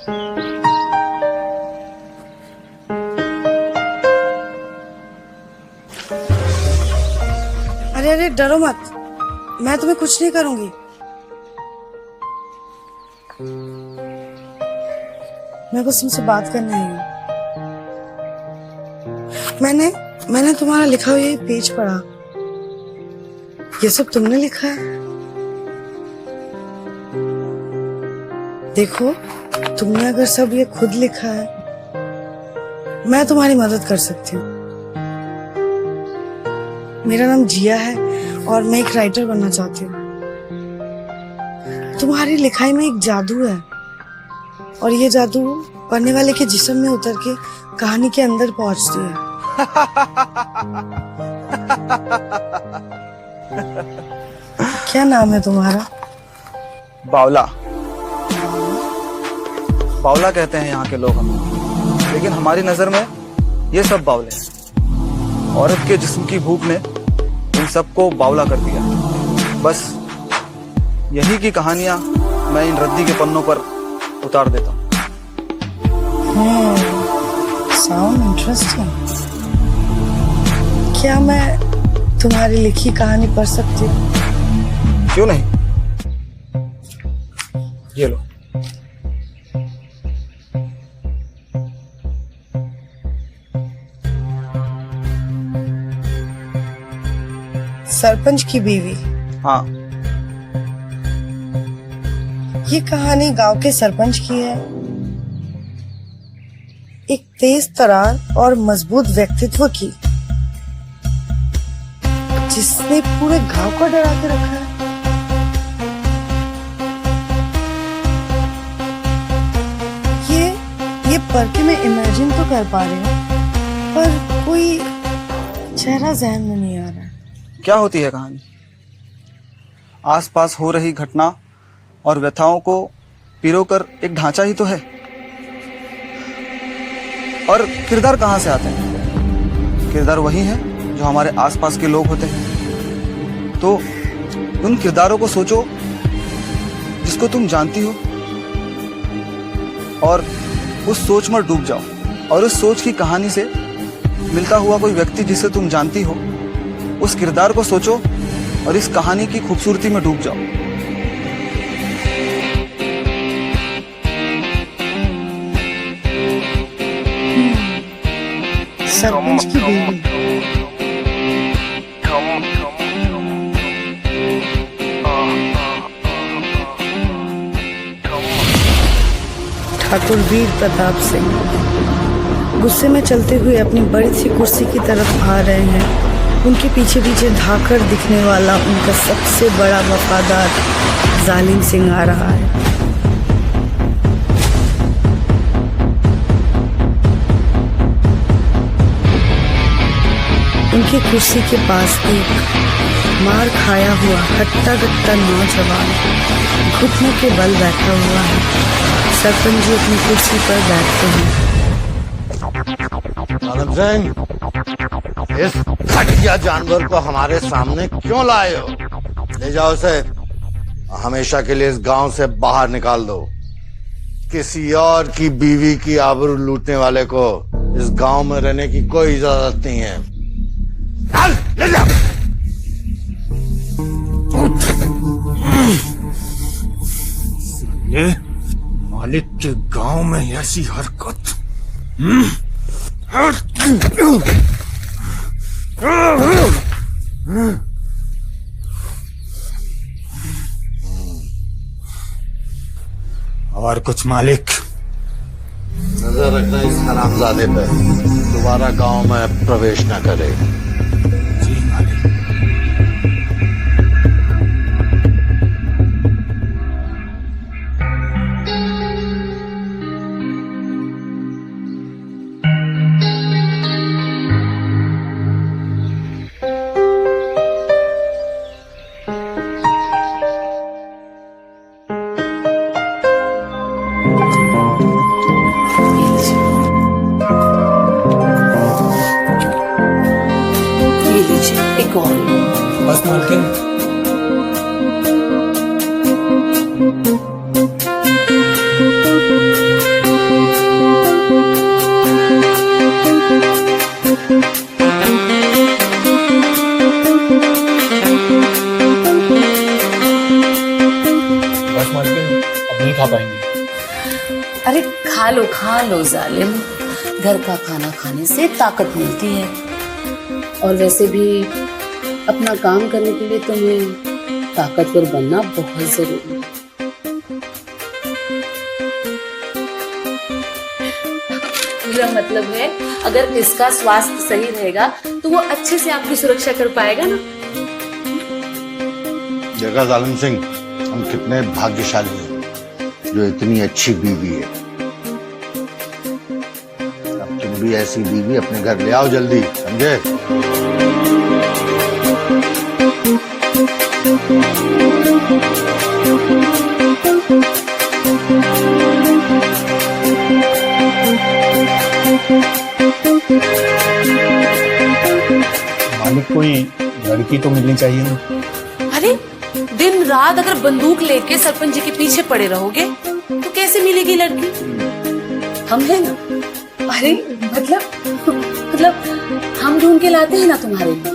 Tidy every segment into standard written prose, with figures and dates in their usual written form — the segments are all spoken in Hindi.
अरे अरे डरो मत, मैं तुम्हें कुछ नहीं करूंगी। मैं बस तुमसे बात करने आई हूँ। मैंने तुम्हारा लिखा हुआ ये पेज पढ़ा। ये सब तुमने लिखा है? देखो, तुमने अगर सब ये खुद लिखा है, मैं तुम्हारी मदद कर सकती हूँ। मेरा नाम जिया है और मैं एक राइटर बनना चाहती हूँ। तुम्हारी लिखाई में एक जादू है और ये जादू पढ़ने वाले के जिस्म में उतर के कहानी के अंदर पहुंचती है। क्या नाम है तुम्हारा? बावला। बावला कहते हैं यहाँ के लोग हमें, लेकिन हमारी नजर में ये सब बावले हैं। औरत के जिस्म की भूख ने इन सबको बावला कर दिया। बस यही की कहानियां मैं इन रद्दी के पन्नों पर उतार देता हूँ। Sound interesting. क्या मैं तुम्हारी लिखी कहानी पढ़ सकती हूँ? क्यों नहीं, ये लो। सरपंच की बीवी। हाँ, ये कहानी गांव के सरपंच की है। एक तेज तरार और मजबूत व्यक्तित्व की, जिसने पूरे गांव को डरा के रखा है। ये पढ़ के मैं इमेजिन तो कर पा रही हूँ, पर कोई चेहरा जहन में नहीं आ रहा। क्या होती है कहानी? आसपास हो रही घटना और व्यथाओं को पिरोकर एक ढांचा ही तो है। और किरदार कहाँ से आते हैं? किरदार वही हैं जो हमारे आसपास के लोग होते हैं। तो उन किरदारों को सोचो जिसको तुम जानती हो, और उस सोच में डूब जाओ। और उस सोच की कहानी से मिलता हुआ कोई व्यक्ति जिसे तुम जानती हो, उस किरदार को सोचो और इस कहानी की खूबसूरती में डूब जाओ। सरपंच की बीवी। ठाकुर वीर प्रताप सिंह गुस्से में चलते हुए अपनी बड़ी सी कुर्सी की तरफ आ रहे हैं। उनके पीछे पीछे धाकर दिखने वाला उनका सबसे बड़ा वफादार जालिम सिंह आ रहा है। उनकी कुर्सी के पास एक मार खाया हुआ हट्टा कट्टा नौजवान घुटनों के बल बैठा हुआ है। सरपंच जी अपनी कुर्सी पर बैठते हैं। आलम सिंह, इस घटिया जानवर को हमारे सामने क्यों लाए हो? ले जाओ उसे, हमेशा के लिए इस गांव से बाहर निकाल दो। किसी और की बीवी की आबरू लूटने वाले को इस गांव में रहने की कोई इजाजत नहीं है। चल, ले जाओ। ये मालिक के गांव में ऐसी हरकत। और कुछ मालिक? नजर रखना इस हरामजादे पे, दोबारा गांव में प्रवेश न करे। जी मालिक। एक और बस मालकिन। अब नहीं खा पाएंगे। अरे खा लो जालिम, घर का खाना खाने से ताकत मिलती है। और वैसे भी अपना काम करने के लिए तुम्हें ताकतवर बनना बहुत जरूरी है। मेरा मतलब है, अगर इसका स्वास्थ्य सही रहेगा तो वो अच्छे से आपकी सुरक्षा कर पाएगा ना। देखा जालिम सिंह, हम कितने भाग्यशाली हैं जो इतनी अच्छी बीवी है। अब तुम भी ऐसी बीवी अपने घर ले आओ जल्दी, समझे? मालिक, कोई लड़की तो मिलनी चाहिए ना। अरे दिन रात अगर बंदूक लेके सरपंच जी के पीछे पड़े रहोगे तो कैसे मिलेगी लड़की? हम हैं ना। अरे मतलब हम ढूंढ के लाते हैं ना तुम्हारे लिए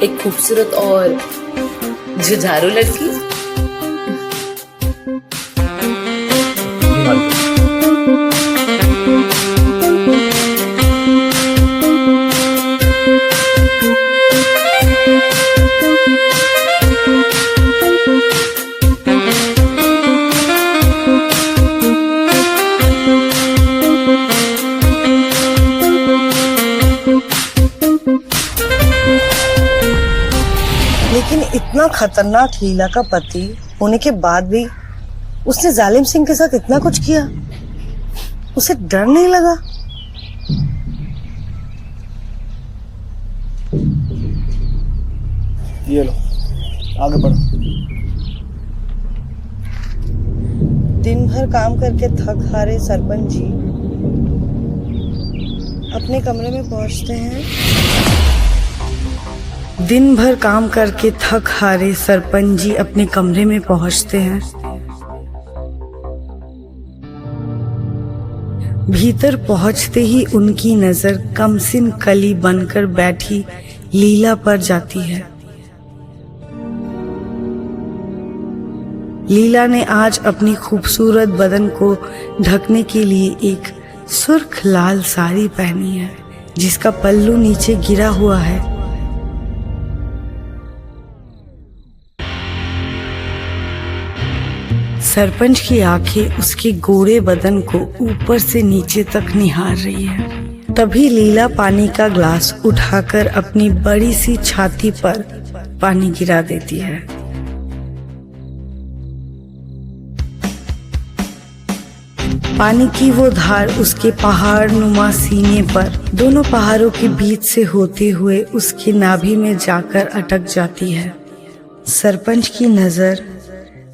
एक खूबसूरत और जुझारू लड़की। जी मालिक। लेकिन इतना खतरनाक लीला का पति होने के बाद भी उसने जालिम सिंह के साथ इतना कुछ किया, उसे डर नहीं लगा? ये लो, आगे बढ़ो। दिन भर काम करके थक हारे सरपंच जी अपने कमरे में पहुंचते हैं। दिन भर काम करके थक हारे सरपंच जी अपने कमरे में पहुंचते हैं। भीतर पहुंचते ही उनकी नजर कमसिन कली बनकर बैठी लीला पर जाती है। लीला ने आज अपनी खूबसूरत बदन को ढकने के लिए एक सुर्ख लाल साड़ी पहनी है, जिसका पल्लू नीचे गिरा हुआ है। सरपंच की आंखें उसके गोरे बदन को ऊपर से नीचे तक निहार रही है। तभी लीला पानी का ग्लास उठाकर अपनी बड़ी सी छाती पर पानी गिरा देती है। पानी की वो धार उसके पहाड़ नुमा सीने पर, दोनों पहाड़ों के बीच से होते हुए उसके नाभि में जाकर अटक जाती है। सरपंच की नजर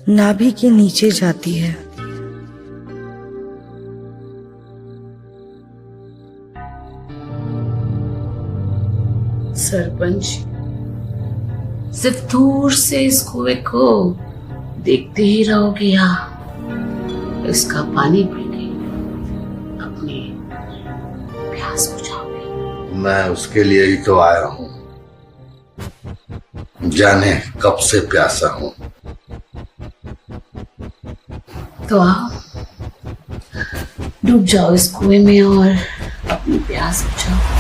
नाभि के नीचे जाती है। सरपंच सिर्फ दूर से इस कुएं को देखते ही रहोगे या इसका पानी पी के अपनी प्यास बुझाओगे? मैं उसके लिए ही तो आया हूँ, जाने कब से प्यासा हूँ। तो आओ, डूब जाओ इस कुएं में और अपनी प्यास बुझाओ।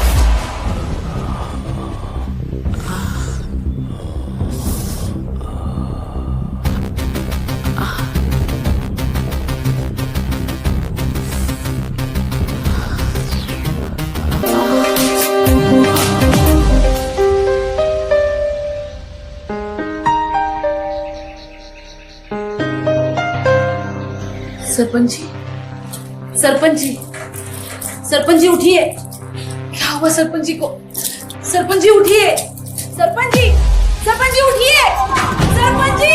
सरपंच जी, सरपंच जी, सरपंच जी उठिए। क्या हुआ सरपंच जी को? सरपंच जी उठिए, सरपंच जी, सरपंच जी उठिए, सरपंच जी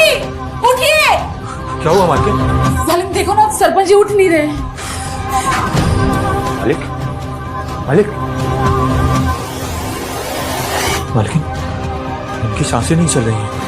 उठिए। क्या हुआ मालिक? जालिम देखो ना, सरपंच जी उठ नहीं रहे। मालिक, मालिक, मालिक, इनकी सांसें नहीं चल रही हैं।